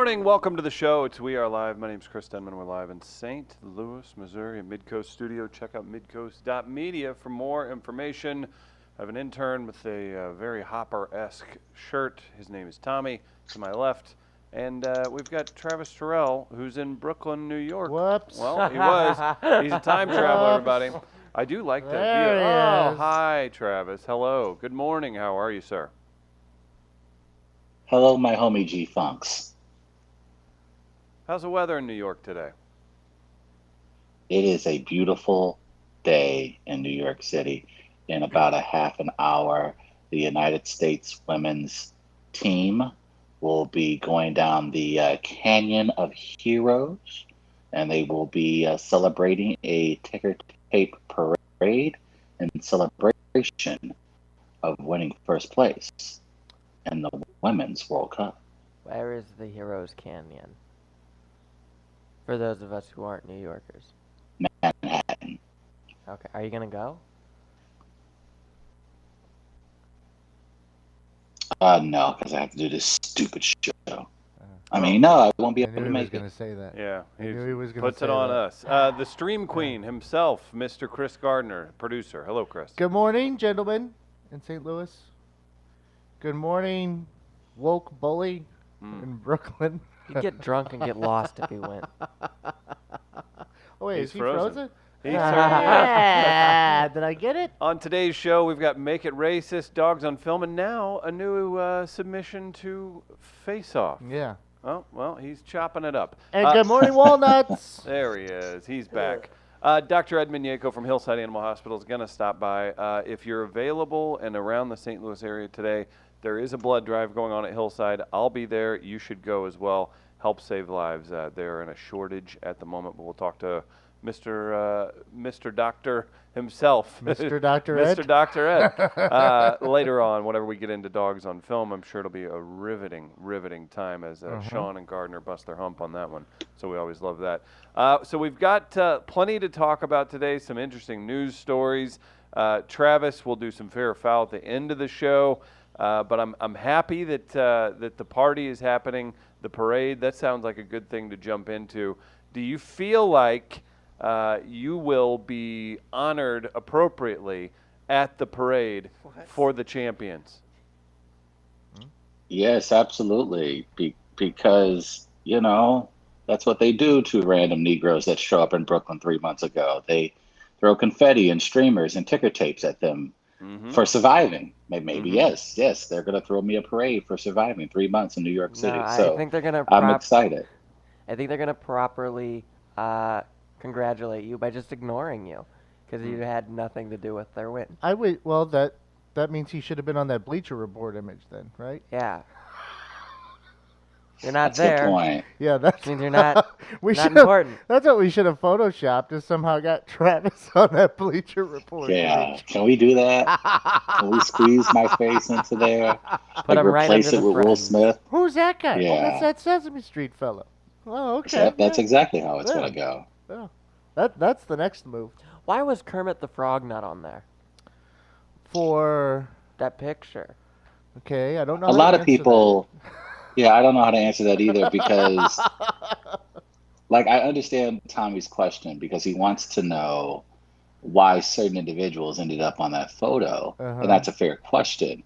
morning. Welcome to the show. It's We Are Live. My name's Chris Denman. We're live in St. Louis, Missouri, at Midcoast Studio. Check out midcoast.media for more information. I have an intern with a very Hopper-esque shirt. His name is Tommy, to my left. And we've got Travis Terrell, who's in Brooklyn, New York. Whoops. Well, he was. He's a time traveler, everybody. I do like that There view. he Oh, is. hi, Travis. Hello. Good morning. How are you, sir? Hello, my homie G-Funks. How's the weather in New York today? It is a beautiful day in New York City. In about a half an hour, the United States women's team will be going down the Canyon of Heroes, and they will be celebrating a ticker tape parade in celebration of winning first place in the Women's World Cup. Where is the Heroes Canyon? For those of us who aren't New Yorkers. Manhattan. Okay, are you gonna go? No, because I have to do this stupid show. I mean, no, I won't be able to make it. I knew he was going to say that. Yeah, I knew he was going to puts say it on that. us. The Stream Queen himself, Mr. Chris Gardner, producer. Hello, Chris. Good morning, gentlemen in St. Louis. Good morning, woke bully in Brooklyn. You'd get drunk and get lost if you went. Oh, wait, He's is he frozen. frozen? He's Yeah, did I get it? On today's show, we've got Make It Racist, Dogs on Film, and now a new submission to Face Off. Yeah. Oh, well, he's chopping it up. And good morning, Walnuts. There he is. He's back. Dr. Edmund Yako from Hillside Animal Hospital is going to stop by. If you're available and around the St. Louis area today, there is a blood drive going on at Hillside. I'll be there. You should go as well. Help save lives. They're in a shortage at the moment, but we'll talk to Mr. Doctor himself. Mr. Dr. Ed? Mr. Dr. Ed. Later on, whenever we get into Dogs on Film, I'm sure it'll be a riveting time as Sean and Gardner bust their hump on that one. So we always love that. So we've got plenty to talk about today, some interesting news stories. Travis will do some fair or foul at the end of the show. But I'm happy that the party is happening, the parade. That sounds like a good thing to jump into. Do you feel like you will be honored appropriately at the parade for the champions? Yes, absolutely. Because, you know, that's what they do to random Negroes that show up in Brooklyn 3 months ago. They throw confetti and streamers and ticker tapes at them for surviving. Maybe yes, they're going to throw me a parade for surviving 3 months in New York City. No, so I think they're gonna. I'm excited. I think they're gonna properly congratulate you by just ignoring you, because you had nothing to do with their win. I would. Well, that means he should have been on that Bleacher Report image then, right? Yeah. You're not That's there. the point. Yeah, that's. Means you're not. we not should've- important. That's what we should have photoshopped. Is somehow got Travis on that Bleacher Report. Yeah, image. can we do that? Can we squeeze my face into there? Put him right replace under it the with Will friends. Smith? Who's that guy? Oh, Yeah. that's that Sesame Street fellow. Oh, okay. Yep, that's yeah. exactly how it's Yeah. going to go. Yeah. That's the next move Why was Kermit the Frog not on there? for. That picture. Okay, I don't know. A how lot to of answer people, yeah, I don't know how to answer that either because, like, I understand Tommy's question because he wants to know why certain individuals ended up on that photo, Uh-huh. and that's a fair question.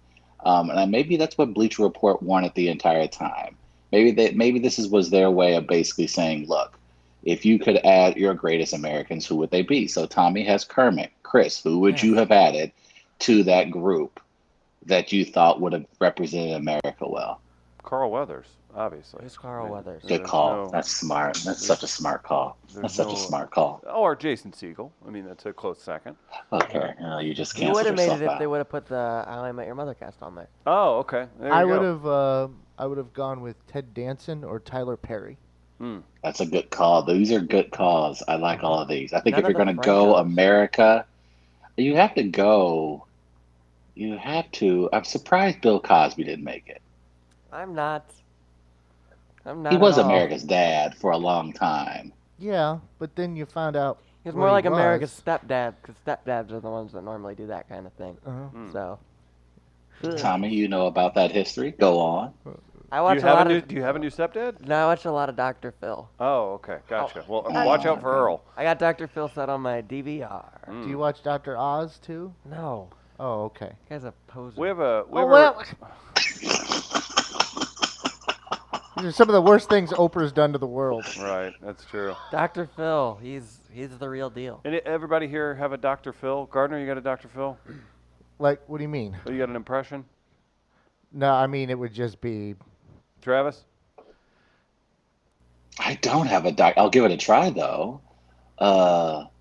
Maybe that's what Bleacher Report wanted the entire time. Maybe this was their way of basically saying, look, if you could add your greatest Americans, who would they be? So Tommy has Kermit. Chris, who would you have added to that group that you thought would have represented America well? Carl Weathers, obviously. Who's Carl Weathers? Good There's call. no- That's smart. That's such a smart call. That's such a smart call. Or Jason Segel. I mean, that's a close second. Okay, you just You would canceled have made yourself it if out. they would have put the How I Met Your Mother cast on there. Oh, okay. There you I go. would have gone with Ted Danson or Tyler Perry. That's a good call. These are good calls. I like all of these. I think None if you're of going the to go Francos. America, you have to go. You have to. I'm surprised Bill Cosby didn't make it. I'm not. He was at all. America's dad for a long time. Yeah, but then you found out. He was what more he like America's was. stepdad, because stepdads are the ones that normally do that kind of thing. Uh-huh. So. Tommy, you know about that history. Go on. I watch a lot of. Do you have a new stepdad? No, I watch a lot of Dr. Phil. Oh, okay, gotcha. Well, Oh, watch out for okay. Earl. I got Dr. Phil set on my DVR. Do you watch Dr. Oz too? No, Oh, okay. you guys a poser. We have a. Oh, well. These are some of the worst things Oprah's done to the world. Right, that's true. Dr. Phil, he's the real deal. And everybody here have a Dr. Phil? Gardner, you got a Dr. Phil? Like, what do you mean? Oh, you got an impression? No, I mean it would just be. Travis? I don't have a doc. I'll give it a try though.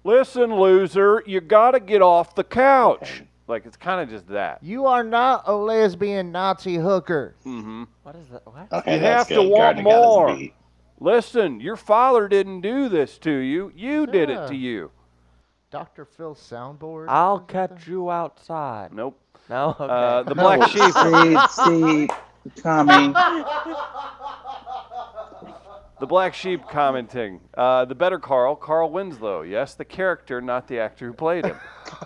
Listen, loser, you gotta get off the couch. Like, it's kind of just that. You are not a lesbian Nazi hooker. Mm-hmm. What is that? What? Okay, You that's have to good. want Gardner got his more. beat. Listen, your father didn't do this to you. You did it to Yeah. you. Dr. Phil's soundboard. I'll Is that catch you outside. Nope. No? Okay. The Black Sheep. See, Tommy. The Black Sheep commenting. The better Carl Winslow. Yes, the character, not the actor who played him.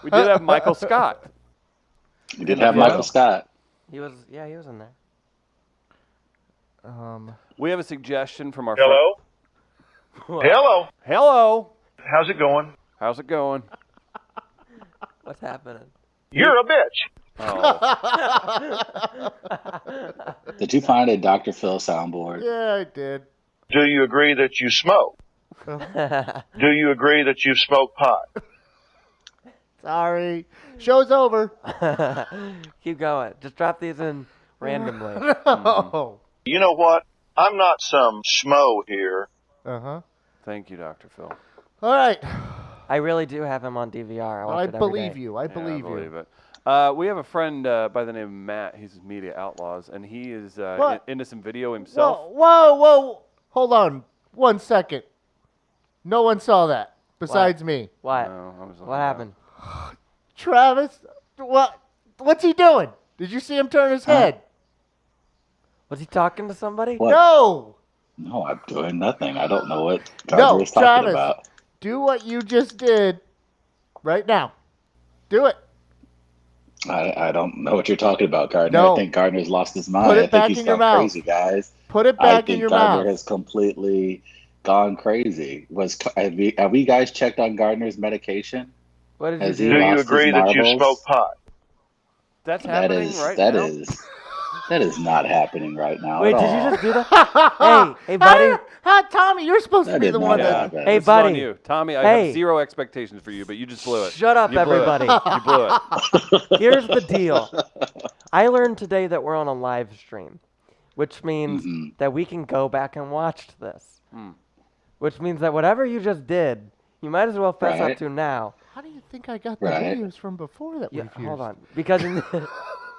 We did have Michael Scott. We did have Michael Scott. He was in there. We have a suggestion from our Hello? Hello. Hello. How's it going? How's it going? What's happening? You're a bitch. Oh. Did you find a Dr. Phil soundboard? Yeah, I did. Do you agree that you smoke? Do you agree that you smoke pot? Sorry. Show's over. Keep going. Just drop these in randomly. Oh. You know what? I'm not some schmo here. Uh-huh. Thank you, Dr. Phil. All right. I really do have him on DVR. I watch I it every believe day. you. I believe you. it. We have a friend by the name of Matt. He's Media Outlaws, and he is What? into some video himself. Whoa. Hold on. 1 second. No one saw that besides me. What? No, I was What happened? Travis, what's he doing? Did you see him turn his head? Was he talking to somebody? What? No. No, I'm doing nothing. I don't know what No, Gardner is talking Travis. about. Do what you just did right now. Do it. I don't know what you're talking about, Gardner. No. I think Gardner's lost his mind. Put it I back think he's in your gone mouth. crazy, guys. Put it I back in think your Gardner mouth. has completely gone crazy. Have we guys checked on Gardner's medication? What did you Has do? he Do you lost agree his that you marbles? smoke pot? That's That happening is right that now. is that is not happening right now. Wait, at did you all. just do that? hey, buddy. Tommy, you're supposed to That be did the not one that. happen. Hey, This is on buddy. you. Tommy, I Hey. have zero expectations for you, but you just blew it. Shut up, You blew it. everybody. You blew it. Here's the deal. I learned today that we're on a live stream, which means Mhm. that we can go back and watch this. Hmm. Which means that whatever you just did, you might as well fess Right. up to now. How do you think I got the Right. videos from before that Yeah, we've used? hold on. Because in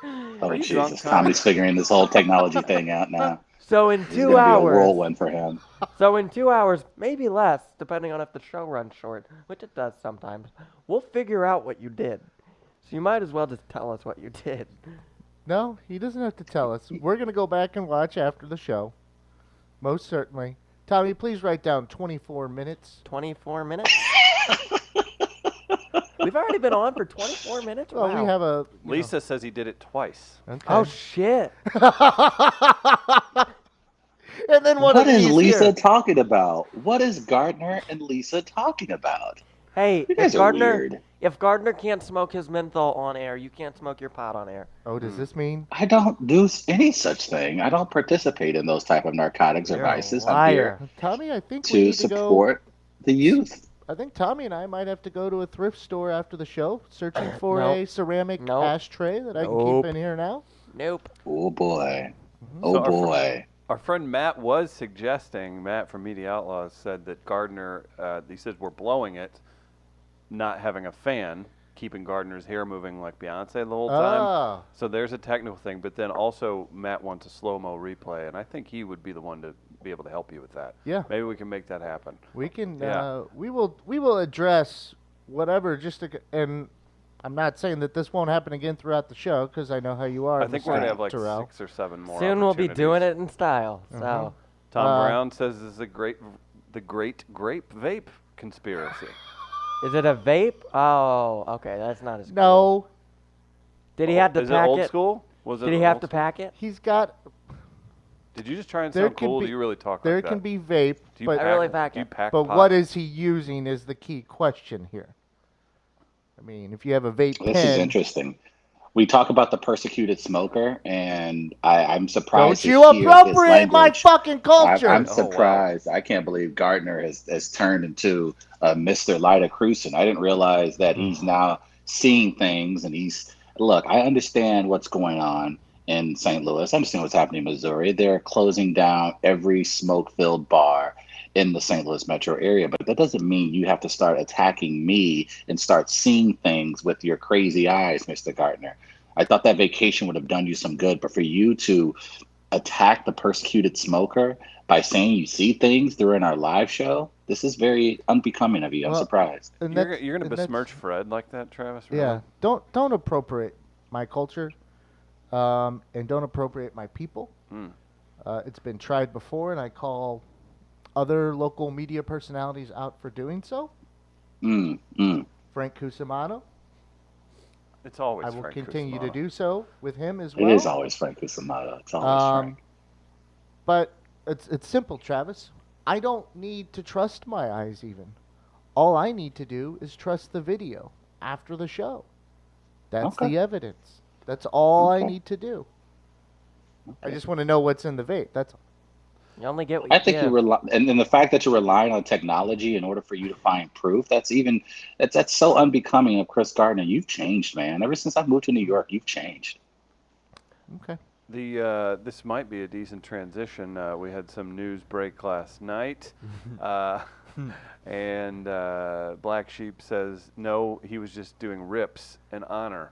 Oh you drunk, Jesus! Tommy? Tommy's figuring this whole technology thing out now. so in This is 2 gonna be a hours, whirlwind for him. so in 2 hours, maybe less, depending on if the show runs short, which it does sometimes, we'll figure out what you did. So you might as well just tell us what you did. No, he doesn't have to tell us. We're going to go back and watch after the show. Most certainly. Tommy, please write down 24 minutes. 24 minutes? We've already been on for 24 minutes? Well, Wow. we have a. you Lisa says he did it twice. know, okay. Oh, shit. And then one What of is these Lisa here. talking about? What is Gardner and Lisa talking about? Hey, You if guys are Gardner, weird. if Gardner can't smoke his menthol on air, you can't smoke your pot on air. Oh, does this mean? I don't do any such thing. I don't participate in those type of narcotics or You're a vices. I'm here liar. Tommy, I think we to need to go. support the youth. I think Tommy and I might have to go to a thrift store after the show, searching for Nope. a ceramic Nope. ashtray that I can Nope. keep in here now. Nope. Oh boy. Mm-hmm. Oh So our boy. Our friend Matt was suggesting, Matt from Media Outlaws said that Gardner, he says we're blowing it, not having a fan, keeping Gardner's hair moving like Beyonce the whole time. Ah, So there's a technical thing, but then also Matt wants a slow-mo replay, and I think he would be the one to be able to help you with that. yeah. Maybe we can make that happen. We can. Yeah. We will address whatever. And I'm not saying that this won't happen again throughout the show because I know how you are. I think we're going to have like Terrell. 6 or 7 more Soon we'll be doing opportunities. it in style. So Tom Uh, Brown says this is the great grape vape conspiracy. is it a vape? Oh, okay. That's not as cool. No, Did he have to Is pack it old it? school? Was it Did he have old to school? pack it? he's got. Did you just try and There sound can cool? be- Do you really talk There like that? can be vape, Do you but I really pack do you it. pack but pot? what is he using is the key question here. I mean, if you have a vape This is pen, interesting. We talk about the persecuted smoker, and I'm surprised don't to you hear this appropriate my language. fucking culture. I'm Oh, wow. surprised. I can't believe Gardner has turned into Mr. Lyda Cruisen. I didn't realize that he's now seeing things, and look, I understand what's going on in St. Louis. I understand what's happening in Missouri. They're closing down every smoke-filled bar in the St. Louis metro area, but that doesn't mean you have to start attacking me and start seeing things with your crazy eyes, Mr. Gardner. I thought that vacation would have done you some good, but for you to attack the persecuted smoker by saying you see things during our live show, this is very unbecoming of you. I'm Well, surprised. and You're that's- going to and that's- besmirch Fred like that, Travis? Really? Yeah, don't appropriate my culture, and don't appropriate my people. Hmm. It's been tried before, and I call other local media personalities out for doing so. Frank Cusimano. It's always I will Frank continue to Cusimano. do so with him as It well. is always Frank Cusimano. It's always Frank. But it's simple, Travis. I don't need to trust my eyes even. All I need to do is trust the video after the show. That's Okay. the evidence. That's all I Okay. need to do. I Okay. just want to know what's in the vape. That's all. You only get what you I think give. you rely, and the fact that you're relying on technology in order for you to find proof, that's so unbecoming of Chris Gardner. You've changed, man. Ever since I moved to New York, you've changed. Okay. This might be a decent transition. We had some news break last night, and Black Sheep says no, he was just doing rips in honor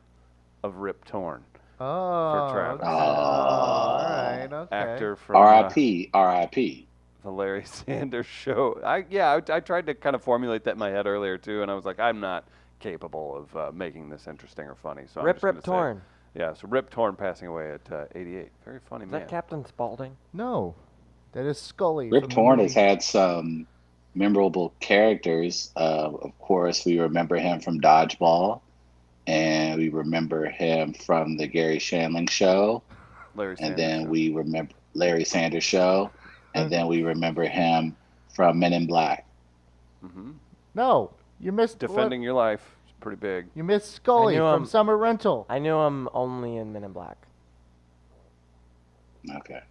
of Rip Torn, Oh, Travis. okay. All right. Okay. actor from R.I.P. R.I.P. the Larry Sanders Show. I tried to kind of formulate that in my head earlier too, and I was like, I'm not capable of making this interesting or funny. So I'm Rip just gonna Rip say- Torn. Yeah, so Rip Torn passing away at 88. Very funny Is man. that Captain Spaulding? No, that is Scully. Rip from the Torn movie. has had some memorable characters. Of course, we remember him from Dodgeball, and we remember him from the Gary Shandling Show, Larry and Sanders then Show. we remember Larry Sanders Show, and then we remember him from Men in Black. Hmm. No, you missed Defending your life. It's pretty big. You missed Scully I knew from him. Summer Rental. I knew him only in Men in Black. Okay.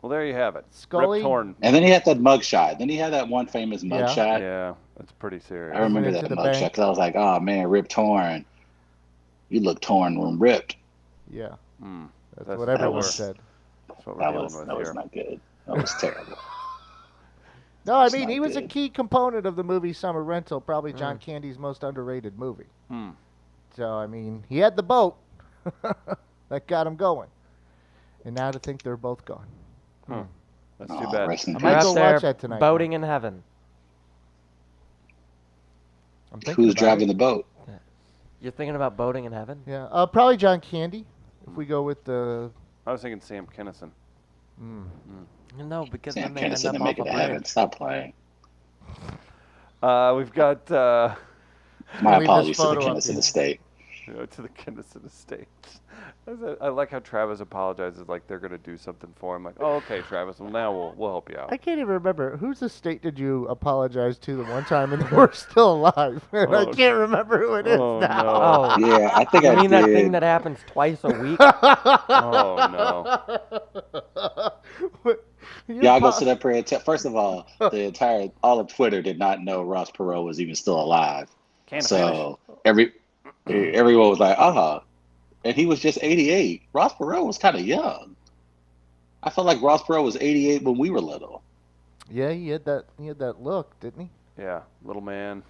Well, there you have it. Scully? Rip Torn. And then he had that mugshot. Then he had that one famous Yeah. mugshot. Yeah, that's pretty serious. I remember Went that into the mugshot bank. because I was like, oh man, Rip Torn. You look torn when ripped. Yeah, Hmm. that's That's- what that everyone was- said. That's what we're That dealing was with that was here. not good. That was terrible. No, I That's mean, not he was a good. key component of the movie Summer Rental, probably John Candy's most underrated movie. Hmm. So, I mean, he had the boat that got him going. And now to think they're both gone. That's Aw, too bad. rest in I They're might peace. go up there watch that tonight. boating in heaven. I'm thinking Who's about driving it. the boat? You're thinking about boating in heaven? Yeah, probably John Candy. If we go with the... I was thinking Sam Kinison. No, because Sam then they end Kinison up to off make a it to heaven. bridge. Stop playing. We've got My Leave this apologies to the photo up Kinison here. estate. to the Kinison estate. I like how Travis apologizes like they're going to do something for him. Like, oh, okay, Travis. Well, now we'll help you out. I can't even remember. Whose estate did you apologize to the one time and they were still alive? And I Oh, can't remember who it is oh, now. no. Oh, Yeah, I think you I mean did. that thing that happens twice a week? Oh no. Y'all go sit up here and first of all, all of Twitter did not know Ross Perot was even still alive. Can't So everyone was like, and he was just 88. Ross Perot was kind of young. I felt like Ross Perot was 88 when we were little. Yeah, he had that look, didn't he? Yeah, little man.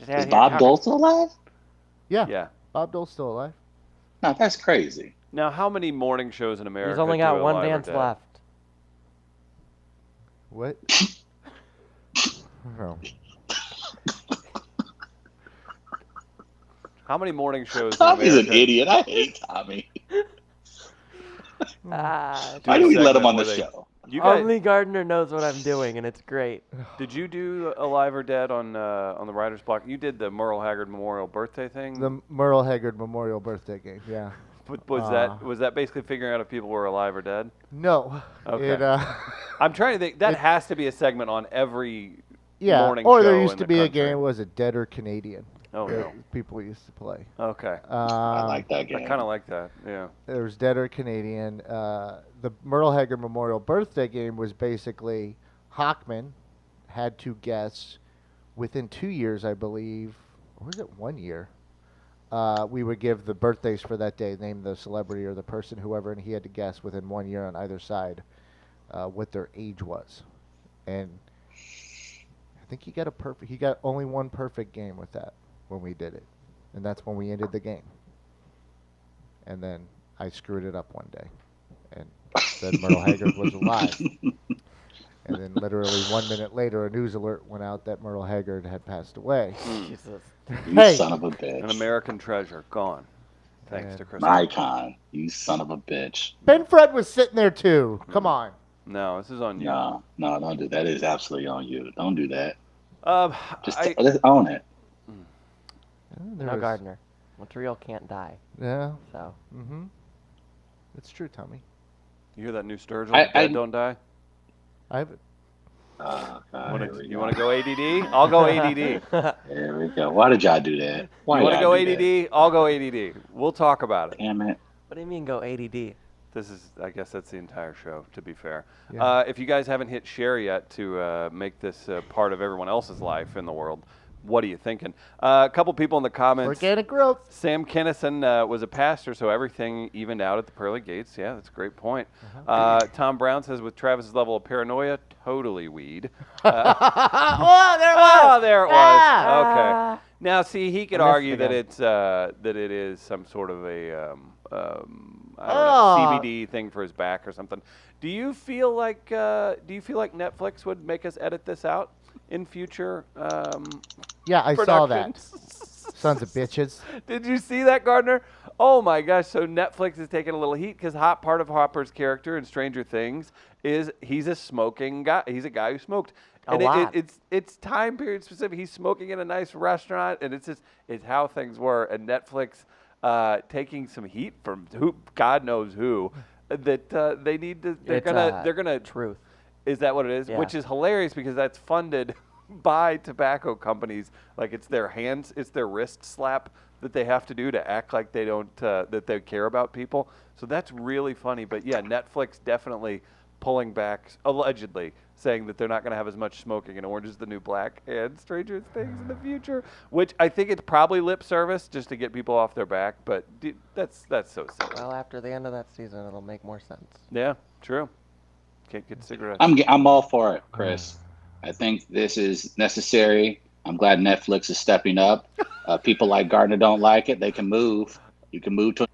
Is Bob Dole still alive? Yeah. Yeah. Bob Dole's still alive. No, that's crazy. Now, how many morning shows in America? He's only do got a one live or dance dead? left. What? Oh. How many morning shows? Tommy's in an America idiot. I hate Tommy. Ah, do Why a do we let him segment on the where they- show? You guys, only Gardner knows what I'm doing, and it's great. did you do a live or dead on the Writer's Block? You did the Merle Haggard Memorial Birthday thing. The Merle Haggard Memorial Birthday game. Yeah. Was that basically figuring out if people were alive or dead? No. Okay. It, I'm trying to think. That has to be a segment on every yeah. morning Or show there used in to the be country. a game. Was it Dead or Canadian? Oh that no. People used to play. Okay. I like that game. I kind of like that. Yeah. There was Dead or Canadian. The Myrtle Haggard Memorial Birthday game was basically Hockman had to guess within 2 years, I believe, or was it 1 year? We would give the birthdays for that day, name the celebrity or the person, whoever, and he had to guess within 1 year on either side what their age was. And I think he got he got only one perfect game with that when we did it. And that's when we ended the game. And then I screwed it up one day and said Myrtle Haggard was alive. And then literally 1 minute later, a news alert went out that Myrtle Haggard had passed away. Jesus. You Hey. son of a bitch. An American treasure gone. Thanks to Chris. An icon. You son of a bitch. Ben Fred was sitting there too. Come on. No, this is on you. No, don't do that. That is absolutely on you. Don't do that. Just I, let's own it. No, Gardner. What's real can't die. Yeah. So. Mm-hmm. It's true, Tommy. you hear that new Sturgill? I- Dead don't die. I have it. Oh, God, here we You go. want to go ADD? I'll go ADD. There we go. Why did y'all do that? Why You want to go y'all do that? ADD? I'll go ADD. We'll talk about it. Damn it. What do you mean go ADD? I guess that's the entire show, to be fair. Yeah. If you guys haven't hit share yet to make this part of everyone else's life in the world, what are you thinking? A couple people in the comments. Organic growth. Sam Kennison was a pastor, so everything evened out at the pearly gates. Yeah, that's a great point. Tom Brown says, with Travis's level of paranoia, totally weed. Oh, there it was. Oh, there it was. Ah. Okay. Now, see, he could I missed argue it that again. it's that it is some sort of a I don't know, CBD thing for his back or something. Do you feel like Netflix would make us edit this out in future? Yeah, I saw that. productions? Sons of bitches. Did you see that, Gardner? Oh my gosh! So Netflix is taking a little heat because part of Hopper's character in Stranger Things is he's a smoking guy. He's a guy who smoked. A And lot. it's time period specific. He's smoking in a nice restaurant, and it's how things were. And Netflix taking some heat from God knows who, that they need to. They're gonna. Truth. Is that what it is? Yeah. Which is hilarious because that's funded by tobacco companies. Like it's their wrist slap that they have to do to act like they don't that they care about people. So that's really funny. But yeah, Netflix definitely pulling back, allegedly saying that they're not going to have as much smoking in Orange is the New Black and Stranger Things in the future, which I think it's probably lip service just to get people off their back, but that's so silly. Well, after the end of that season, it'll make more sense. Yeah, true. Can't get cigarettes. I'm all for it, Chris. I think this is necessary. I'm glad Netflix is stepping up. People like Gardner don't like it. They can move. You can move to.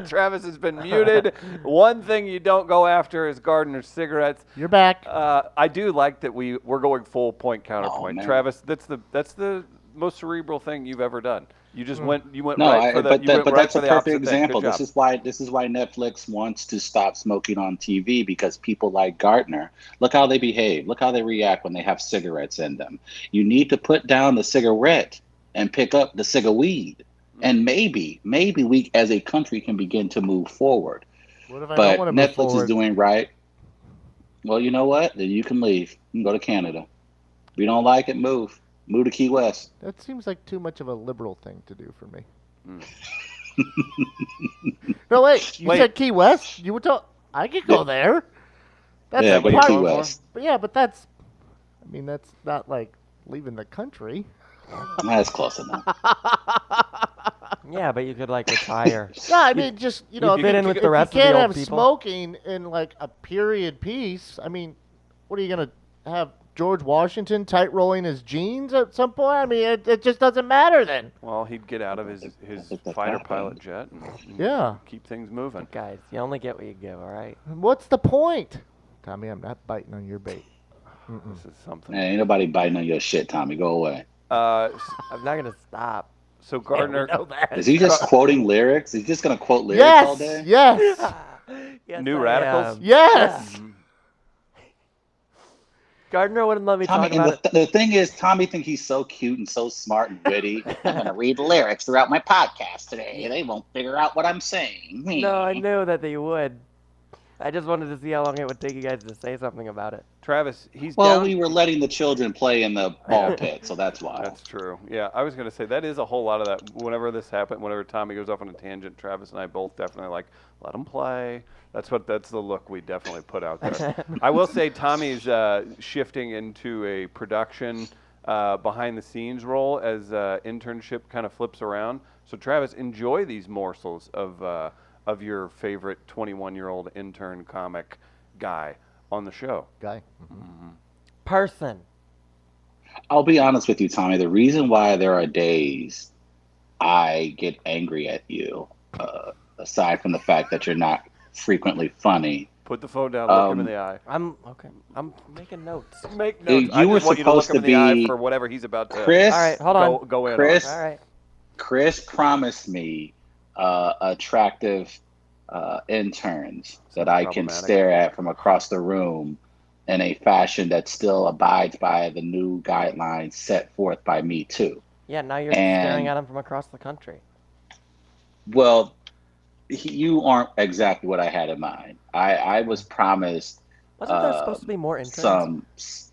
Travis has been muted. One thing you don't go after is Gardner's cigarettes. You're back. I do like that we're going full point counterpoint. man. Travis, that's the most cerebral thing you've ever done. You just went No, right for the but you went right that's for a the perfect opposite thing. example. Good This job. is why Netflix wants to stop smoking on TV, because people like Gardner, look how they behave. Look how they react when they have cigarettes in them. You need to put down the cigarette and pick up the cigar-weed. And maybe we as a country can begin to move forward. What if I But don't want to move Netflix forward? is doing right. Well, you know what? Then you can leave. You can go to Canada. If you don't like it, move. Move to Key West. That seems like too much of a liberal thing to do for me. No, wait. You Wait. said Key West? You were I could go there. That's Yeah, go to part- Key West. But yeah, but that's not like leaving the country. That's close enough. Yeah, but you could like retire. Yeah, I mean, just you if fit in with if the rest of you the can't old have people. smoking in like a period piece. I mean, what are you gonna have George Washington tight rolling his jeans at some point? I mean, it just doesn't matter then. Well, he'd get out of his think that's fighter happening. pilot jet and Yeah. keep things moving. Guys, you only get what you give, all right? What's the point? Tommy, I'm not biting on your bait. This is something. Man, ain't nobody biting on your shit, Tommy. Go away. I'm not gonna stop. So Gardner, Yeah, we know that. Is he just quoting lyrics? He's just gonna quote lyrics all day? Yes. Yes, New I Radicals? am. Yes. Gardner wouldn't let me Tommy, talk and about it. the thing is, Tommy thinks he's so cute and so smart and witty. I'm going to read lyrics throughout my podcast today. They won't figure out what I'm saying. No, I knew that they would. I just wanted to see how long it would take you guys to say something about it. Travis, he's Well, down. we were letting the children play in the ball pit, so that's why. That's true. Yeah, I was going to say that is a whole lot of that. Whenever this happened, whenever Tommy goes off on a tangent, Travis and I both definitely like, let him play. That's the look we definitely put out there. I will say Tommy's shifting into a production behind the scenes role as internship kind of flips around. So Travis, enjoy these morsels of your favorite 21-year-old intern comic guy on the show. Guy. Person. I'll be honest with you, Tommy. The reason why there are days I get angry at you, aside from the fact that you're not frequently funny. Put the phone down, look him in the eye. I'm making notes. Make notes. I You were just want you to look supposed him in to the eye be for whatever he's about to Chris. All right, hold on. go in Chris. on. All right. Chris promised me attractive interns that I can Problematic. stare at from across the room in a fashion that still abides by the new guidelines set forth by Me Too. Yeah, now you're And- staring at him from across the country. Well, you aren't exactly what I had in mind. I was promised Wasn't there supposed to be more interns?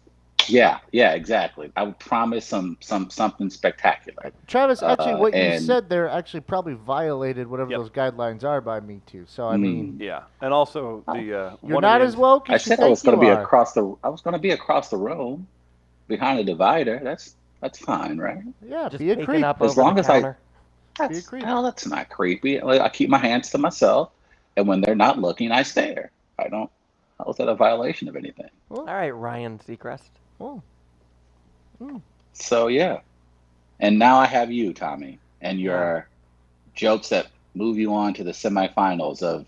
yeah, exactly. I would promise something spectacular. Travis, actually, what you and- said there actually probably violated whatever Yep. those guidelines are by Me Too. So I mean, Yeah, and also the you're one not of as the, woke I as you said I was think going to you be are. I was going to be across the room, behind a divider. That's fine, right? Yeah, Just be a peeking creep. up As over long the as I- counter. Be a creep. Well, that's not creepy. I keep my hands to myself, and when they're not looking, I stare. I don't. How is that a violation of anything? All right, Ryan Seacrest. Oh. So yeah, and now I have you, Tommy, and your jokes that move you on to the semifinals of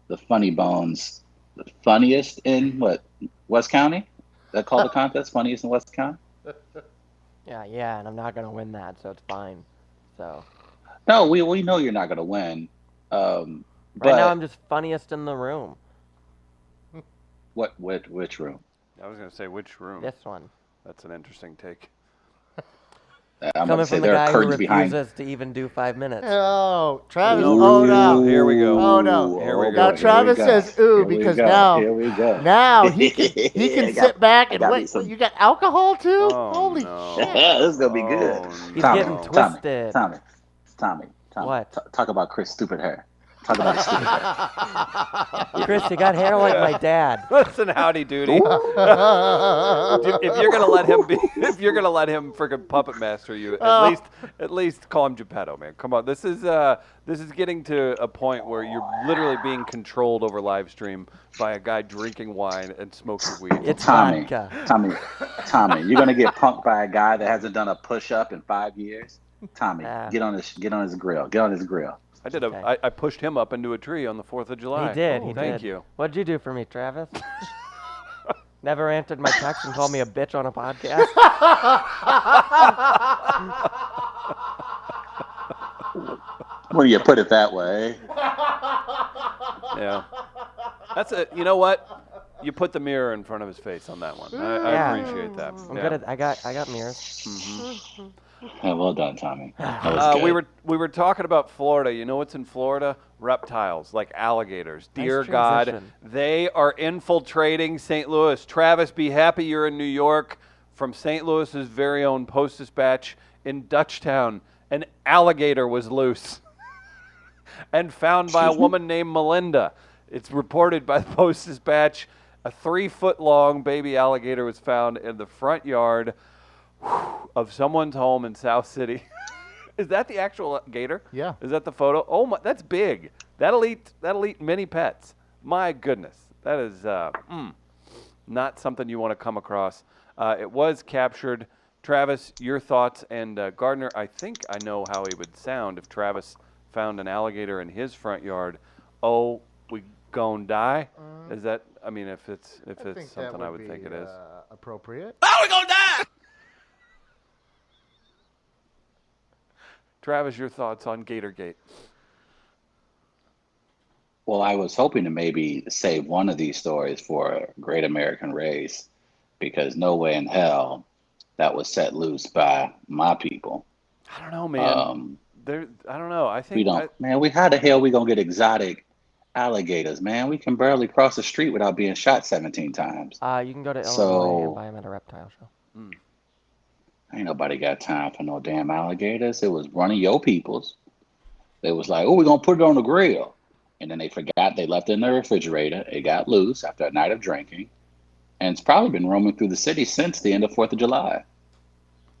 the Funny Bones, the funniest in what, West County? Is that called the contest? Funniest in West County? Yeah, and I'm not gonna win that, so it's fine. So No, we know you're not going to win. But right now I'm just funniest in the room. which room? I was going to say which room. This one. That's an interesting take. I'm Coming going to say from the there are guy who curtains behind. refuses to even do 5 minutes. Oh, Travis. Ooh, Oh no. Here we go. Oh, no. Here we Oh, go. Now boy, Travis here we go. says ooh Here we because go. now Here we go. now he can I sit back and got me wait. some- You got alcohol too? Oh, Holy no. shit! This is gonna be good. Oh, He's Tommy, getting Tommy, twisted. Tommy. What? Talk about Chris' stupid hair. Talk about his stupid hair. Chris, you got hair like my dad. Listen, howdy doody. If you're gonna let him freaking puppet master you, at least call him Geppetto, man. Come on, this is getting to a point where you're literally being controlled over live stream by a guy drinking wine and smoking weed. It's Tommy, vodka. Tommy, you're gonna get punked by a guy that hasn't done a push-up in 5 years. Tommy, get on his grill. Get on his grill. I did Okay. I pushed him up into a tree on the 4th of July. He did. Oh, He thank did. you. What'd you do for me, Travis? Never answered my text and called me a bitch on a podcast. When you put it that way. Yeah. That's it. You know what? You put the mirror in front of his face on that one. I Yeah. appreciate that. I'm Yeah. good at. I got mirrors. Yeah, well done, Tommy. That was good. We were talking about Florida. You know what's in Florida? Reptiles like alligators. Dear God, transition. they are infiltrating St. Louis. Travis, be happy you're in New York. From St. Louis's very own Post-Dispatch in Dutchtown, an alligator was loose and found by a woman named Melinda. It's reported by the Post-Dispatch. A 3-foot-long baby alligator was found in the front yard of someone's home in South City. Is that the actual gator? Yeah. Is that the photo? Oh my, that's big. That'll eat many pets. My goodness, that is not something you want to come across. It was captured. Travis, your thoughts, and Gardner, I think I know how he would sound if Travis found an alligator in his front yard. Oh, we gon' die? Is that? I mean, if it's something I would think it is. Appropriate. Travis, your thoughts on Gatorgate? Well, I was hoping to maybe save one of these stories for Great American Race, because no way in hell that was set loose by my people. I don't know, man. Um, I don't know. I we think don't, man. We how the hell we gonna get exotic alligators, man? We can barely cross the street without being shot 17 times. You can go to Illinois and So buy them at a reptile show. ain't nobody got time for no damn alligators. It was one of your peoples. They was like, oh, we're gonna put it on the grill, and then they forgot they left it in the refrigerator. It got loose after a night of drinking, and it's probably been roaming through the city since the end of 4th of July.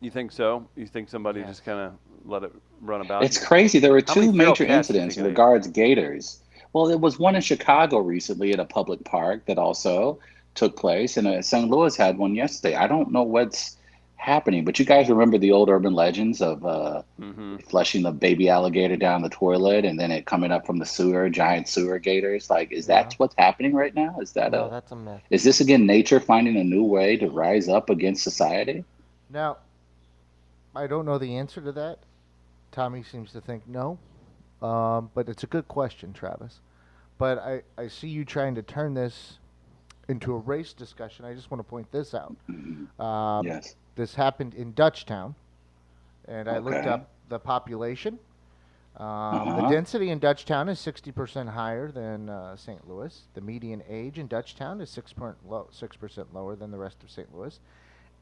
you think so? You think somebody Yes. just kind of let it run about? It's crazy. There were How many two feral major cats do you incidents think it ate? regards gators. Well, there was one in Chicago recently at a public park that also took place, and St. Louis had one yesterday. I don't know what's happening, but you guys remember the old urban legends of Mm-hmm. flushing the baby alligator down the toilet and then it coming up from the sewer, giant sewer gators? Like, is that Yeah. what's happening right now? Is that No, that's a myth. is this again nature finding a new way to rise up against society? Now, I don't know the answer to that. Tommy seems to think no. But it's a good question, Travis. But I see you trying to turn this into a race discussion. I just want to point this out. Yes. This happened in Dutchtown, and I looked Okay. up the population. The Uh-huh. density in Dutchtown is 60% higher than St. Louis. The median age in Dutchtown is 6% lower than the rest of St. Louis.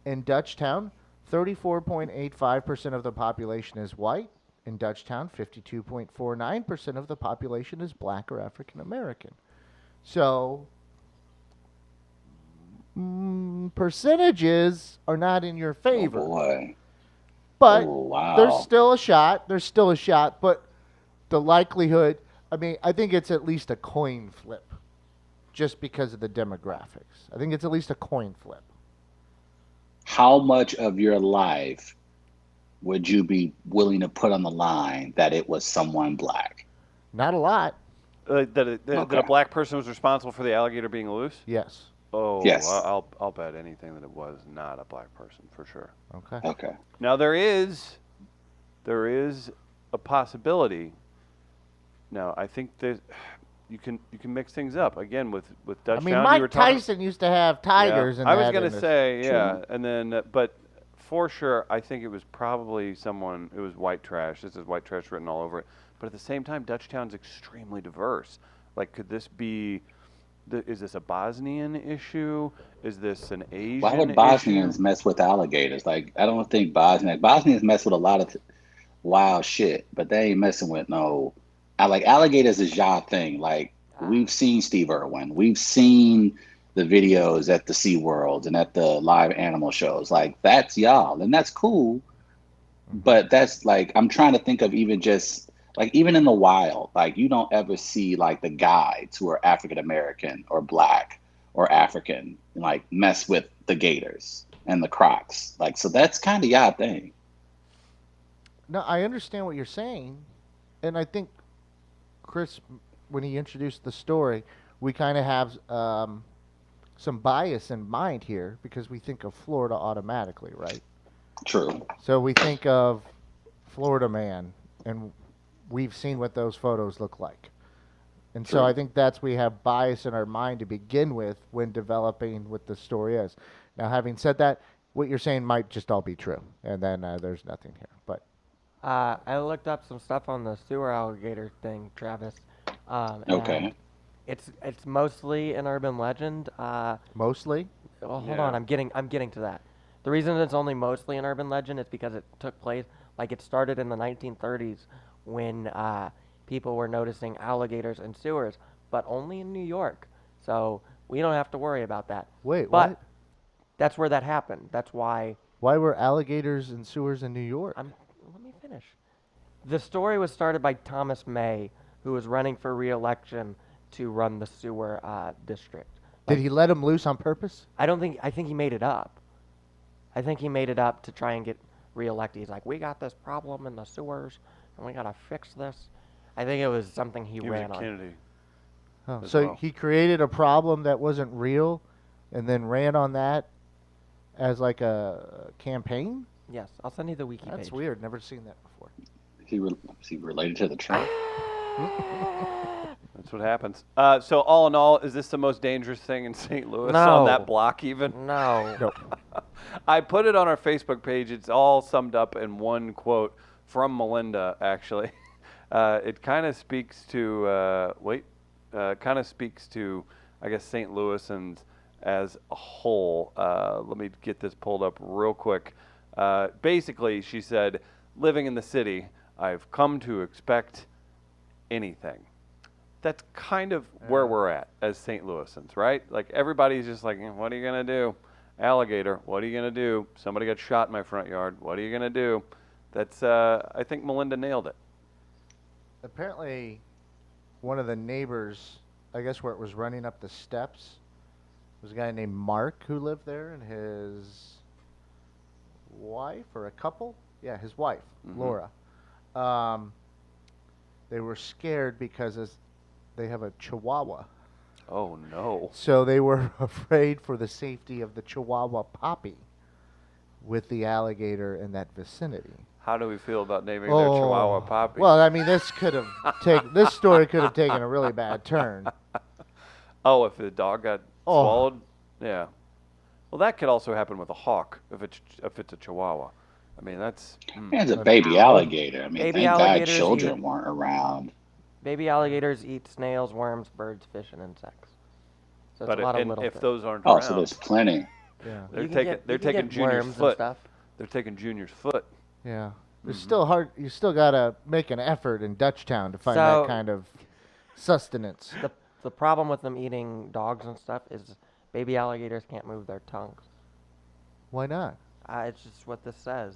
In Dutchtown, 34.85% of the population is white. In Dutchtown, 52.49% of the population is black or African American. So, percentages are not in your Oh favor. boy. But Oh wow. there's still a shot. There's still a shot. But the likelihood, I mean, I think it's at least a coin flip just because of the demographics. I think it's at least a coin flip. How much of your life would you be willing to put on the line that it was someone black? Not a lot. That a Okay. black person was responsible for the alligator being loose? Yes. Oh, Yes. I'll bet anything that it was not a black person for sure. Okay. Okay. Now there is a possibility. Now I think that you can mix things up again with Dutchtown. I mean, you were Mike talking- Tyson used to have tigers. Yeah. And I was that gonna in his- say yeah, and then but for sure I think it was probably someone. It was white trash. This is white trash written all over it. But at the same time, Dutchtown's extremely diverse. Like, could this be? Is this a Bosnian issue? Is this an Asian Why would issue? Bosnians mess with alligators? Like, I don't think Bosnians mess with a lot of wild shit, but they ain't messing with no. Like alligators is y'all thing. Like we've seen Steve Irwin, we've seen the videos at the SeaWorld and at the live animal shows. Like that's y'all, and that's cool. But that's like I'm trying to think of even just like even in the wild, like you don't ever see like the guides who are African American or black or African like mess with the gators and the crocs. Like so that's kind of y'all thing. No, I understand what you're saying, and I think Chris, when he introduced the story, we kind of have some bias in mind here because we think of Florida automatically, right? True. So we think of Florida man, and we've seen what those photos look like. And so True. I think that's we have bias in our mind to begin with when developing what the story is. Now, having said that, what you're saying might just all be true, and then there's nothing here. But I looked up some stuff on the sewer alligator thing, Travis. Okay. And it's mostly an urban legend. mostly, Well, hold Yeah. on, I'm getting to that. The reason it's only mostly an urban legend is because it took place, like it started in the 1930s when people were noticing alligators in sewers, but only in New York. So we don't have to worry about that. wait, But what? that's where that happened. That's why Why were alligators in sewers in New York? let me finish. The story was started by Thomas May, who was running for re-election to run the sewer district. Did he let them loose on purpose? I think he made it up. I think he made it up to try and get reelected. He's like, we got this problem in the sewers, and we gotta fix this. I think it was something he He was ran a on. Kennedy. Oh, As so well. he created a problem that wasn't real, and then ran on that as like a campaign. Yes, I'll send you the wiki That's page. weird. Never seen that before. Is he related to the Trump? That's what happens. So all in all, is this the most dangerous thing in St. Louis No. on that block even? No. Nope. I put it on our Facebook page. It's all summed up in one quote from Melinda, actually. It kind of speaks to, I guess, St. Louis and as a whole. Let me get this pulled up real quick. Basically, she said, living in the city, I've come to expect anything. That's kind of where we're at as St. Louisans, right? Like everybody's just like, what are you going to do? Alligator, what are you going to do? Somebody got shot in my front yard. What are you going to do? That's, I think Melinda nailed it. Apparently, one of the neighbors, I guess where it was running up the steps, was a guy named Mark who lived there, and his wife, or a couple? Yeah, his wife, Laura. They were scared because they have a Chihuahua. Oh, no. So they were afraid for the safety of the Chihuahua Poppy with the alligator in that vicinity. How do we feel about naming their Chihuahua Poppy? Well, I mean, this story could have taken a really bad turn. Oh, if the dog got swallowed? Yeah. Well, that could also happen with a hawk if it's a Chihuahua. I mean, that's... It's a baby alligator. I mean, Baby thank God alligators children eat- weren't around. Baby alligators eat snails, worms, birds, fish, and insects. So it's But a lot of little if things. those aren't Oh, around, so there's plenty. Yeah. they're You can taking get- they're you can taking get Junior's worms and foot. stuff. They're taking Junior's foot. Yeah. It's still hard. You still got to make an effort in Dutchtown to find So- that kind of sustenance. The problem with them eating dogs and stuff is baby alligators can't move their tongues. Why not? It's just what this says.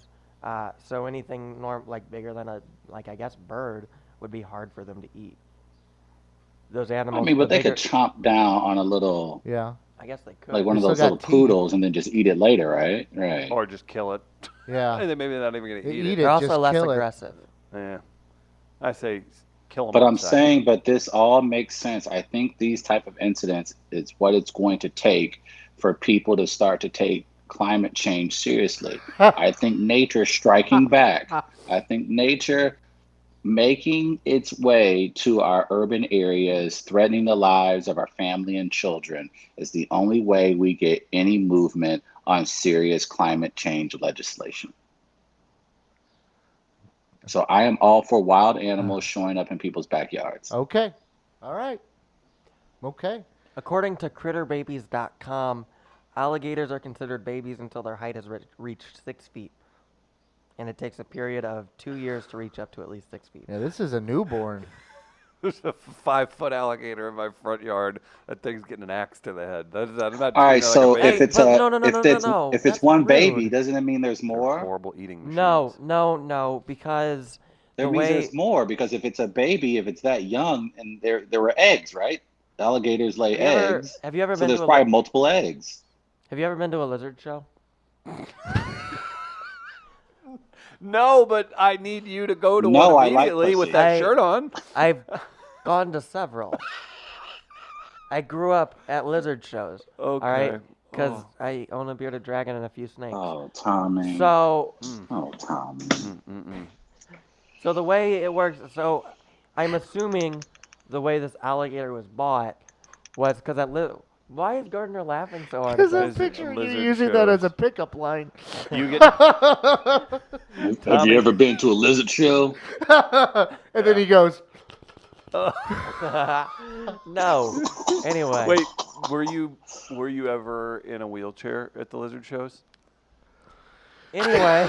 So anything like bigger than I guess bird would be hard for them to eat. Those animals. I mean, but the they could bigger- chomp down on a little, Yeah. I guess they could. like one of They those still little got teeth. poodles, and then just eat it later, right? Right. Or just kill it. Yeah. And then maybe they're not even going to They eat eat it. They're also just less kill it. aggressive. Yeah. I say kill them But I'm outside. saying, but this all makes sense. I think these type of incidents is what it's going to take for people to start to take climate change seriously. I think nature striking back. I think nature making its way to our urban areas, threatening the lives of our family and children, is the only way we get any movement on serious climate change legislation. So I am all for wild animals showing up in people's backyards. Okay. All right. Okay. According to CritterBabies.com, alligators are considered babies until their height has reached 6 feet. And it takes a period of 2 years to reach up to at least 6 feet. Yeah, this is a newborn. There's a 5-foot alligator in my front yard. That thing's getting an axe to the head. I'm not All right, treating it so like a baby. if it's but a no, no, no, if no, it's no, if it's that's one rude. baby, doesn't it mean there's They're more? horrible eating machines. No, because There the means way there's more, because if it's a baby, if it's that young, and there were eggs, right? Alligators lay eggs, have you ever so been there's to probably multiple eggs. have you ever been to a lizard show? No, but I need you to go to No, one I like immediately with pussy. that shirt on. I've gone to several. I grew up at lizard shows. Okay. All right, because Oh. I own a bearded dragon and a few snakes. Oh, Tommy. So Oh, Tommy. So the way it works, so I'm assuming the way this alligator was bought was because why is Gardner laughing so hard? Because at I'm that? picturing you lizard using that as shows. a pickup line. You get Have Tommy. you ever been to a lizard show? And then he goes, No. Anyway. wait. Were you ever in a wheelchair at the lizard shows? Anyway,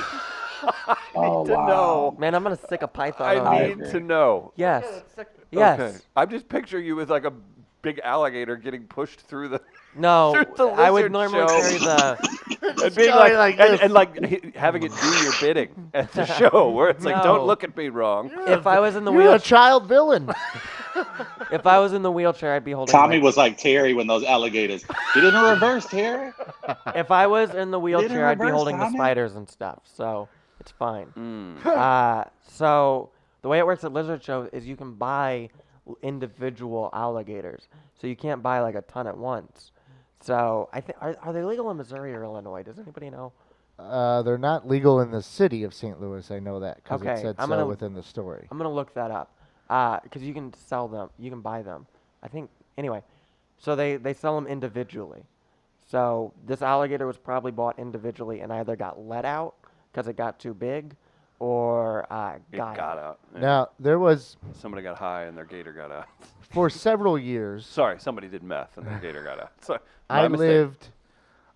Oh, to wow. know. man, I'm gonna stick a python I on you. need to know. Yes. Yes. Okay. I'm just picturing you with like a big alligator getting pushed through the No. through the I would lizard normally show. carry the. and being going like, like this. and like having it do your bidding at the show, where it's like, No. don't look at me wrong. If I was in the "You're a wheelchair, child villain." if I was in the wheelchair, I'd be holding. Tommy my- was like Terry when those alligators. Get in the reverse, Terry. If I was in the wheelchair, I'd be reverse, holding the Tommy. spiders and stuff, so it's fine. Mm. So the way it works at lizard shows is you can buy individual alligators, so you can't buy like a ton at once. So I think are they legal in Missouri or Illinois? Does anybody know? They're not legal in the city of St. Louis. I know that because Okay, it said I'm so gonna- within the story. I'm gonna look that up. because you can sell them, you can buy them. I think anyway. So they sell them individually. So this alligator was probably bought individually and either got let out because it got too big, or It got got out. out. Yeah. Now there was Somebody got high and their gator got out. for several years. Sorry, somebody did meth and their gator got out. Sorry, I my mistake.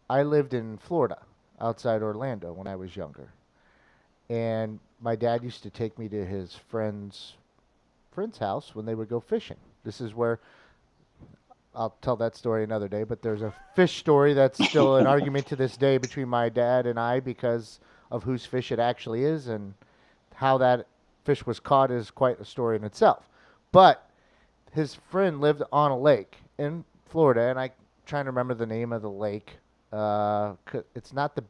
lived in Florida, outside Orlando, when I was younger, and my dad used to take me to his friend's house when they would go fishing. This is where I'll tell that story another day, but there's a fish story that's still an argument to this day between my dad and I because of whose fish it actually is, and how that fish was caught is quite a story in itself. But his friend lived on a lake in Florida, and I'm trying to remember the name of the lake. It's not that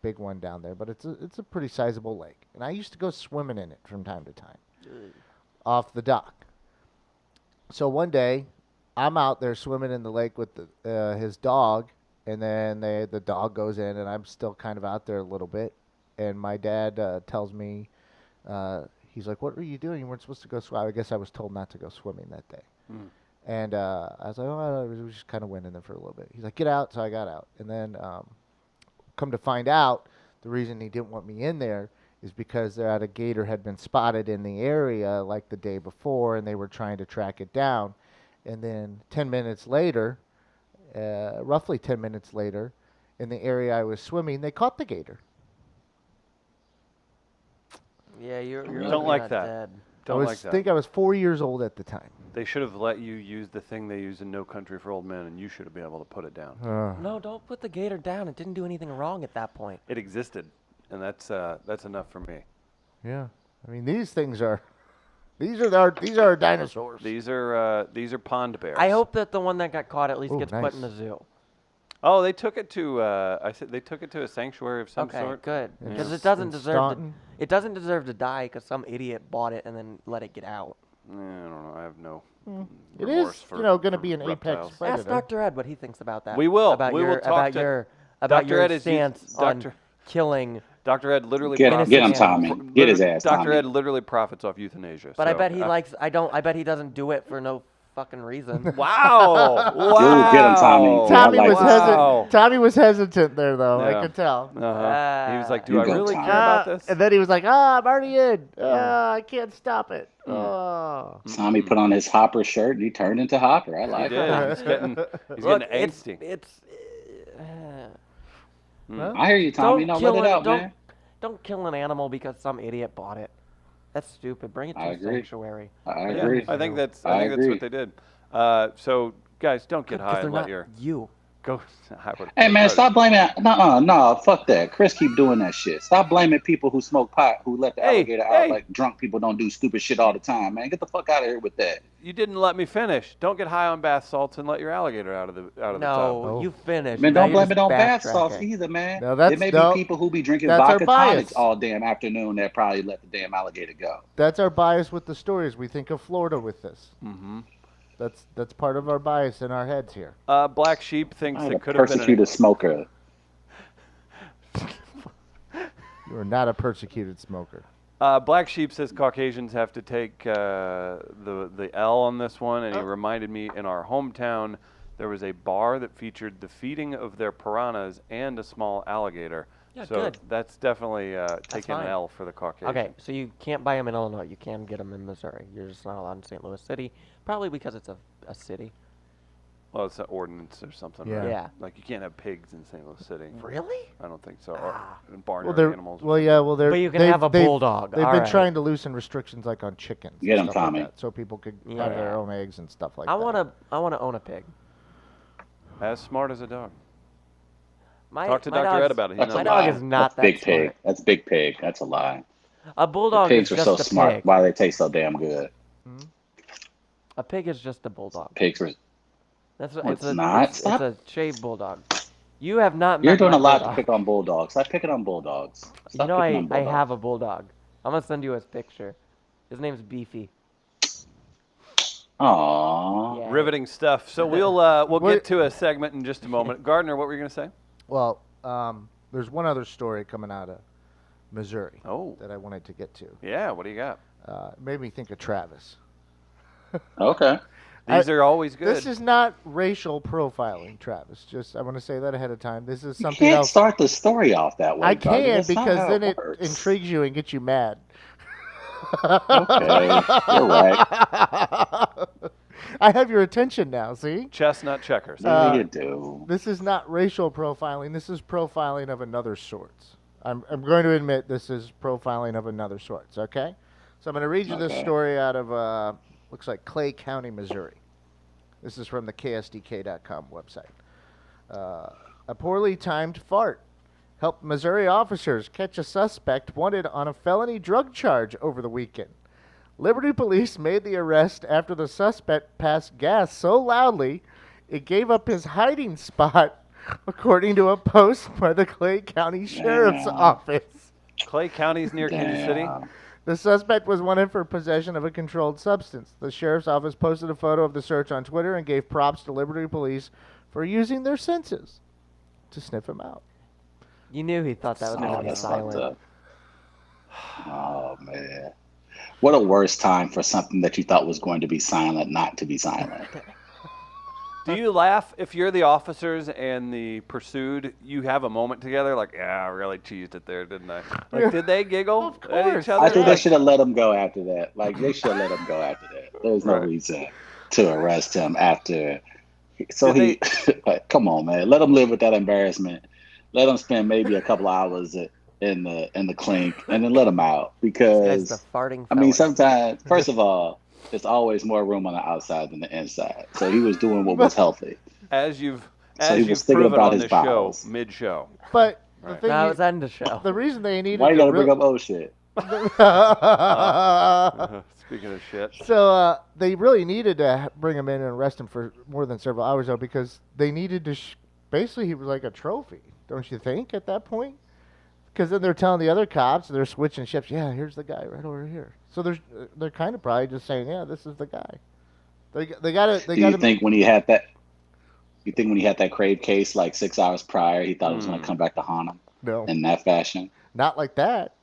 big one down there, but it's a pretty sizable lake. And I used to go swimming in it from time to time off the dock. So one day, I'm out there swimming in the lake with his dog, and then the dog goes in, and I'm still kind of out there a little bit. And my dad tells me, he's like, "What were you doing? You weren't supposed to go swim." I guess I was told not to go swimming that day. Mm. And I was like, "Oh, I was just kind of went in there for a little bit." He's like, "Get out." So I got out. And then come to find out, the reason he didn't want me in there is because a gator had been spotted in the area like the day before, and they were trying to track it down. And then 10 minutes later, roughly 10 minutes later, in the area I was swimming, they caught the gator. Yeah, you're Don't looking like at that. dead. Don't I like that. think I was 4 years old at the time. They should have let you use the thing they use in No Country for Old Men, and you should have been able to put it down. No, don't put the gator down. It didn't do anything wrong at that point. It existed, and that's enough for me. Yeah. I mean, these things are... These are our dinosaurs. These are pond bears. I hope that the one that got caught at least Ooh, gets put in the nice. zoo. Oh, they took it to they took it to a sanctuary of some Okay, sort. good. Yeah. Because In it doesn't deserve Staunton? it doesn't deserve to die because some idiot bought it and then let it get out. I don't know. I have no. It remorse is, for- going to for be an reptiles. apex predator. Ask Dr. Ed what he thinks about that. We will. About We your will talk about to your about Dr. your Ed is stance on Dr. killing. Dr. Ed literally Get profits. him, Tommy. Get his ass, Dr. Tommy. Ed literally profits off euthanasia. But so, I bet he likes. I bet he doesn't do it for no fucking reason. Wow! Wow! Ooh, get him, Tommy. Yeah, Tommy I like was this. Wow. Tommy was hesitant there, though. Yeah. I could tell. He was like, "Do You I go, really Tommy. care about this?" And then he was like, I'm already in. I can't stop it. Oh. Tommy put on his Hopper shirt and he turned into Hopper. I He like it. did. He's Look, getting angsty. it's I hear you, Tommy. No, let it out, man. Don't kill an animal because some idiot bought it. That's stupid. Bring it to I a agree. sanctuary. I Yeah, agree. I think that's I that's agree. what they did. So guys, don't get Because high they're and let not your you. go. I would- Hey, man, stop blaming. No, fuck that. Chris keep doing that shit. Stop blaming people who smoke pot, who let the alligator out like drunk people don't do stupid shit all the time, man. Get the fuck out of here with that. You didn't let me finish. Don't get high on bath salts and let your alligator out of the tub. No, Oh. you finished. Man, Now don't you're blame it just on bath backtracking. salts either, man. No, that's- there may no, be people who be drinking that's our vodka bias. tonics all damn afternoon that probably let the damn alligator go. That's our bias with the stories. We think of Florida with this. Mm-hmm. That's part of our bias in our heads here. Black Sheep thinks I'm it a could have been. persecuted smoker. You are not a persecuted smoker. Black Sheep says Caucasians have to take the L on this one, and he reminded me in our hometown there was a bar that featured the feeding of their piranhas and a small alligator. Yeah, so good. that's definitely taking an fine. L for the Caucasians. Okay, so you can't buy them in Illinois. You can get them in Missouri. You're just not allowed in St. Louis City, probably because it's a city. Well, it's an ordinance or something. Yeah. Right? Yeah. Like you can't have pigs in St. Louis City. Really? I don't think so. Or barnyard Well, they're animals. well, yeah, well, they're. But you can they've- have a they've- bulldog. They've All been right. trying to loosen restrictions like on chickens. and Get 'em, stuff Tommy. Like that, so people could have Yeah. their own eggs and stuff like I that. wanna own a pig. As smart as a dog. My, Talk to my Dr. Ed dog's- about it. He That's knows. a My dog lie. is not That's that big smart. pig. That's big pig. That's a lie. A bulldog Pigs is are just so a smart. pig. Why do they taste so damn good? A pig is just a bulldog. Pigs are. That's No, it's it's a not. It's, Stop. it's a shaved bulldog. You have not. You're met doing my a lot to bulldog. pick on bulldogs. Stop picking on bulldogs. You Stop know, picking on I bulldogs. have a bulldog. I'm gonna send you his picture. His name's Beefy. Aww. Yeah. Riveting stuff. So we'll What- get to a segment in just a moment. Gardner, what were you going to say? Well, there's one other story coming out of Missouri Oh, that I wanted to get to. yeah. What do you got? It made me think of Travis. Okay. These are always good. This is not racial profiling, Travis. Just I want to say that ahead of time. This is You something can't else. start the story off that way. I Gardner. can That's not because how then it works. intrigues you and gets you mad. Okay, you're right. I have your attention now. See, Chestnut checkers. Yeah, you do. this is not racial profiling. This is profiling of another sorts. I'm going to admit this is profiling of another sorts. Okay, so I'm going to read you this Okay. story out of looks like Clay County, Missouri. This is from the KSDK.com website. A poorly timed fart helped Missouri officers catch a suspect wanted on a felony drug charge over the weekend. Liberty police made the arrest after the suspect passed gas so loudly it gave up his hiding spot, according to a post by the Clay County Sheriff's Damn. Office. Clay County's near Kansas City. Damn. The suspect was wanted for possession of a controlled substance. The sheriff's office posted a photo of the search on Twitter and gave props to Liberty police for using their senses to sniff him out. You knew he thought that was going to be That's fucked silent. up. Oh man, what a worse time for something that you thought was going to be silent not to be silent. Do you laugh if you're the officers and the pursued? You have a moment together, like, yeah, I really cheesed it there, didn't I? Like, did they giggle Of at course. each other? I think they Like, should have let him go after that. Like they should have let him go after that. There's no Right. reason to arrest him after. So Did he, like, come on, man, let him live with that embarrassment. Let him spend maybe a couple hours in the clink, and then let him out This guy's because the farting I mean, felon. sometimes, first of all, there's always more room on the outside than the inside. So he was doing what was healthy. as you've So he was thinking proven about on his this show, bowels. mid-show. But the Right. thing No, it is, was end of show. the reason they needed Why you to gotta bring up old shit? Speaking of shit, So they really needed to bring him in and arrest him for more than several hours, though, because they needed to. Basically, he was like a trophy, don't you think? At that point, because then they're telling the other cops they're switching ships. Yeah, here's the guy right over here. So they're kind of probably just saying, yeah, this is the guy. They got Do you think when he had that? You think when he had that Crave case like 6 hours prior, he thought it was going to come back to haunt him no, in that fashion? not like that.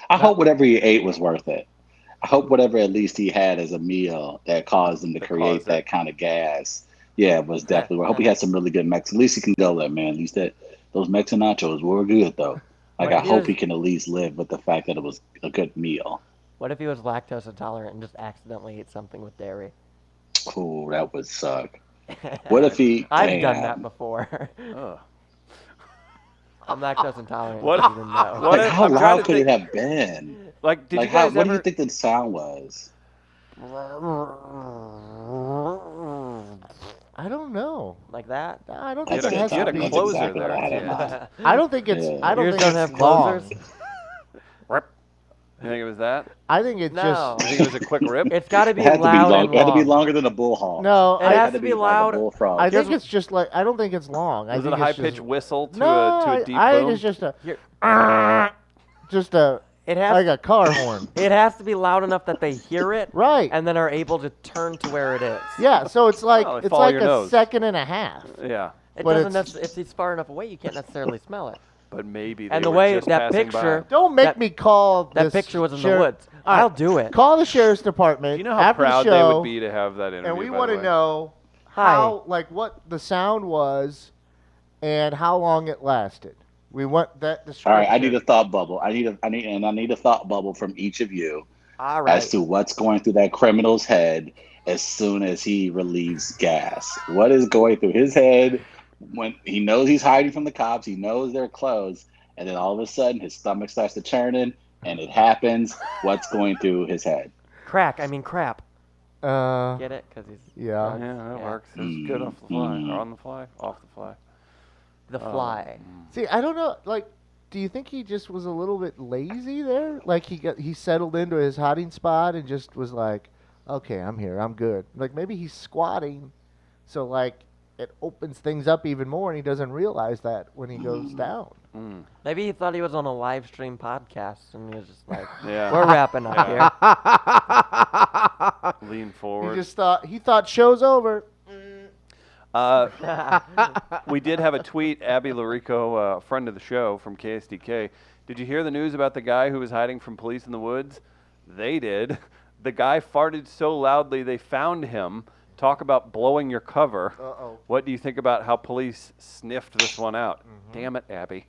I hope whatever he ate was worth it. I hope whatever at least he had as a meal that caused him to That create caused that it. kind of gas. Yeah, was definitely. I hope he had some really good Mexican. At least he can go there, man. At least those Mexican nachos were good though. Like What I if he hope was- he can at least live with the fact that it was a good meal. What if he was lactose intolerant and just accidentally ate something with dairy? Ooh, that would suck. What if he? I've done Damn. that before. Ugh. I'm lactose intolerant. What- if you didn't know. what Like if- how I'm trying loud to could it think- have been? like, did Like you guys what do you ever? think the sound was? I don't know. Like that? I don't That's think it You has had to a be. closer exactly there, what I had in yeah. mind. I don't think it's. Yeah. I don't Yours think don't it's have long. closers? You think it was that? I think it's No. You think it was a quick rip? It's got to It be had to be loud long. and It had to be long. longer than a bullhawk. no. It I, has to be loud. Like a bullfrog. I think Here's- it's just like I don't think it's long. I Was it think a it's high-pitched just, whistle to no, a deep I boom? think it's just a Here- just a It has like a car horn. it has to be loud enough that they hear it Right. and then are able to turn to where it is. Yeah, so it's like Well, they it's follow like your a nose. second and a half. Yeah, It But doesn't. it's- If it's far enough away, you can't necessarily smell it. but maybe they And the were way just that passing picture- by. Don't make That- me call That this picture was in the sheriff- woods. All right, I'll do it. Call the sheriff's department. Do you know how after proud the they show, would be to have that interview? and we want to know how, like, what the sound was, and how long it lasted. We want that All description. right, I need a thought bubble. I need a thought bubble from each of you All right. as to what's going through that criminal's head as soon as he relieves gas. What is going through his head when he knows he's hiding from the cops? He knows they're close, and then all of a sudden his stomach starts to churning, and it happens. What's going through his head? Crack. I mean crap. Uh, Get it? Because he's yeah. Yeah, that Yeah. works. It's good off the fly, or on the fly, off the fly. the Oh. fly. See, I don't know. Like, do you think he just was a little bit lazy there? Like he settled into his hiding spot and just was like, okay, I'm here, I'm good. Like maybe he's squatting, so like it opens things up even more, and he doesn't realize that when he goes down. Mm. Maybe he thought he was on a live stream podcast and he was just like, Yeah. "We're wrapping up Yeah. here." Lean He forward. just thought show's over. We did have a tweet, Abby Larico, a friend of the show from KSDK. Did you hear the news about the guy who was hiding from police in the woods? They did. The guy farted so loudly they found him. Talk about blowing your cover. Uh-oh. What do you think about how police sniffed this one out? Damn it, Abby.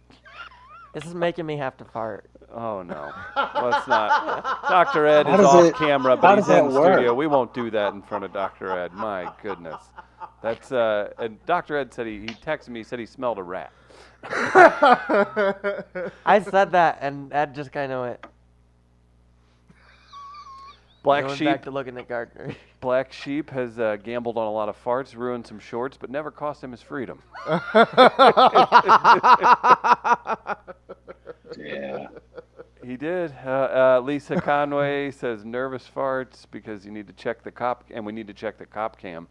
This is making me have to fart. Oh, no. Let's not. Dr. Ed How is does off it- camera, how but does he's in that work? studio. We won't do that in front of Dr. Ed. My goodness. That's and Dr. Ed said he texted me, he said he smelled a rat. I said that, and Ed just kind of went. Black Going Sheep. back to looking at Gardner. Black Sheep has gambled on a lot of farts, ruined some shorts, but never cost him his freedom. Yeah. He did. Lisa Conway says nervous farts because you need to check the cop, and we need to check the cop cam.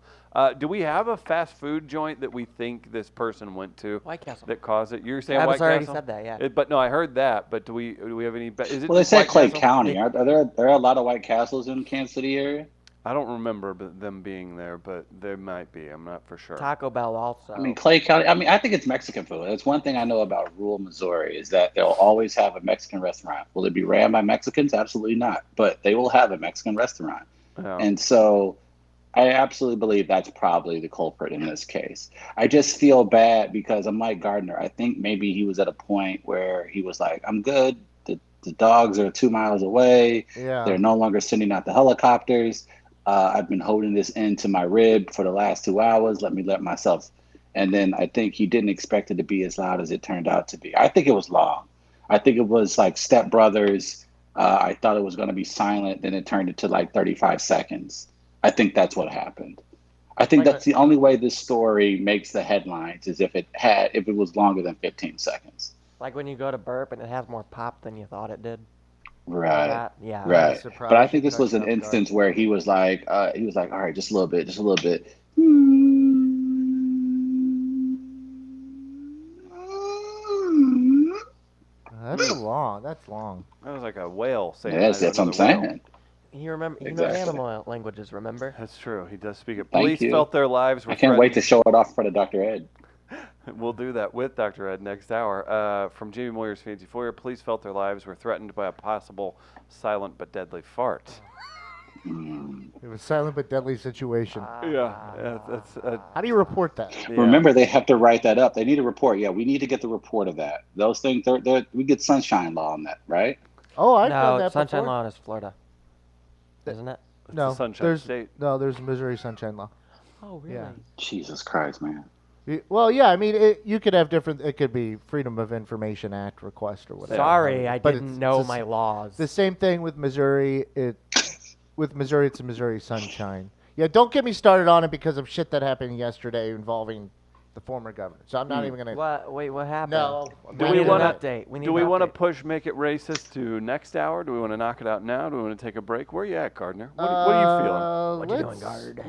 Do we have a fast food joint that we think this person went to White Castle. that caused it? You're saying Travis White already Castle? said that, yeah. But no, I heard that. But do we have any? Is it Well, they just said White Clay Castle? County. Are there a lot of White Castles in Kansas City area? I don't remember them being there, but there might be. I'm not for sure. Taco Bell also. I mean, Clay County. I mean, I think it's Mexican food. That's one thing I know about rural Missouri is that they'll always have a Mexican restaurant. Will it be ran by Mexicans? Absolutely not. But they will have a Mexican restaurant. Yeah. And so I absolutely believe that's probably the culprit in this case. I just feel bad because I'm like Gardner. I think maybe he was at a point where he was like, I'm good. The dogs are 2 miles away. Yeah. They're no longer sending out the helicopters. I've been holding this into my rib for the last 2 hours. Let me let myself. And then I think he didn't expect it to be as loud as it turned out to be. I think it was long. I think it was like Step Brothers. I thought it was going to be silent. Then it turned into like 35 seconds. I think that's what happened. I think that's the only way this story makes the headlines is if it was longer than 15 seconds. Like when you go to burp and it has more pop than you thought it did. Right. That? Yeah. Right. surprised But I you think this was touched an off instance where he was like, all right, just a little bit. That's long. That's long. That was like a whale saying. Yes, hi to that's what I'm another whale. saying. You remember? You Exactly. know animal languages, remember? That's true. He does speak it. Thank Police you. felt their lives were I can't wait to threatened. show it off in front of Dr. Ed. We'll do that with Dr. Ed next hour. From Jamie Moyer's Fancy Foyer, police felt their lives were threatened by a possible silent but deadly fart. It was a silent but deadly situation. That's How do you report that? Remember, they have to write that up. They need a report. Yeah, we need to get the report of that. Those things, we get sunshine law on that, right? Oh, I've done No, that Sunshine before. Law is Florida, isn't it? No, the Sunshine there's State. no, there's Missouri Sunshine Law. Oh, really? Yeah. Jesus Christ, man. Well, yeah, I mean, you could have different. It could be Freedom of Information Act request or whatever. Sorry, I But didn't it's know just my laws. The same thing with Missouri. With Missouri, it's a Missouri Sunshine. Yeah, don't get me started on it because of shit that happened yesterday involving the former governor. So I'm not even gonna. What? Wait, what happened? No. Do we we need wanna- an update. We need Do we an want to update. push Make It Racist to next hour? Do we want to knock it out now? Do we want to take a break? Where you at, Gardner? What are you feeling? What you doing, Guard?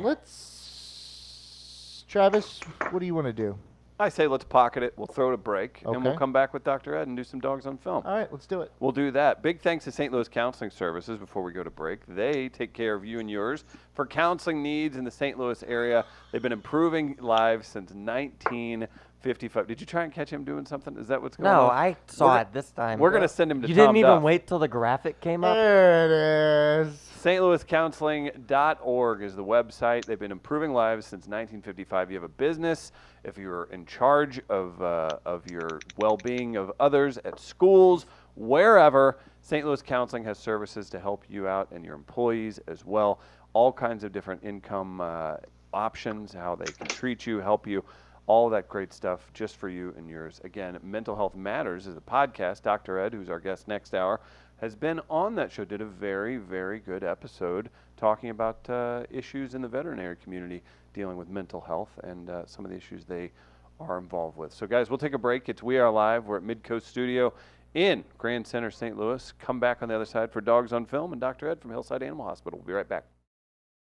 Travis, what do you want to do? I say let's pocket it. We'll throw it a break, and we'll Okay. come back with Dr. Ed and do some dogs on film. All right, let's do it. We'll do that. Big thanks to St. Louis Counseling Services before we go to break. They take care of you and yours for counseling needs in the St. Louis area. They've been improving lives since 1955. Did you try and catch him doing something? Is that what's going No, on? I saw We're it this time. We're going to send him to You Tom didn't even Duff. wait till the graphic came up? There it is. stlouiscounseling.org is the website. They've been improving lives since 1955. You have a business, if you're in charge of your well-being of others at schools, wherever, St. Louis Counseling has services to help you out and your employees as well. All kinds of different income options, how they can treat you, help you, all that great stuff just for you and yours. Again, Mental Health Matters is a podcast. Dr. Ed, who's our guest next hour, has been on that show, did a very, very good episode talking about issues in the veterinary community dealing with mental health and some of the issues they are involved with. So, guys, we'll take a break. It's We Are Live. We're at Midcoast Studio in Grand Center, St. Louis. Come back on the other side for Dogs on Film and Dr. Ed from Hillside Animal Hospital. We'll be right back.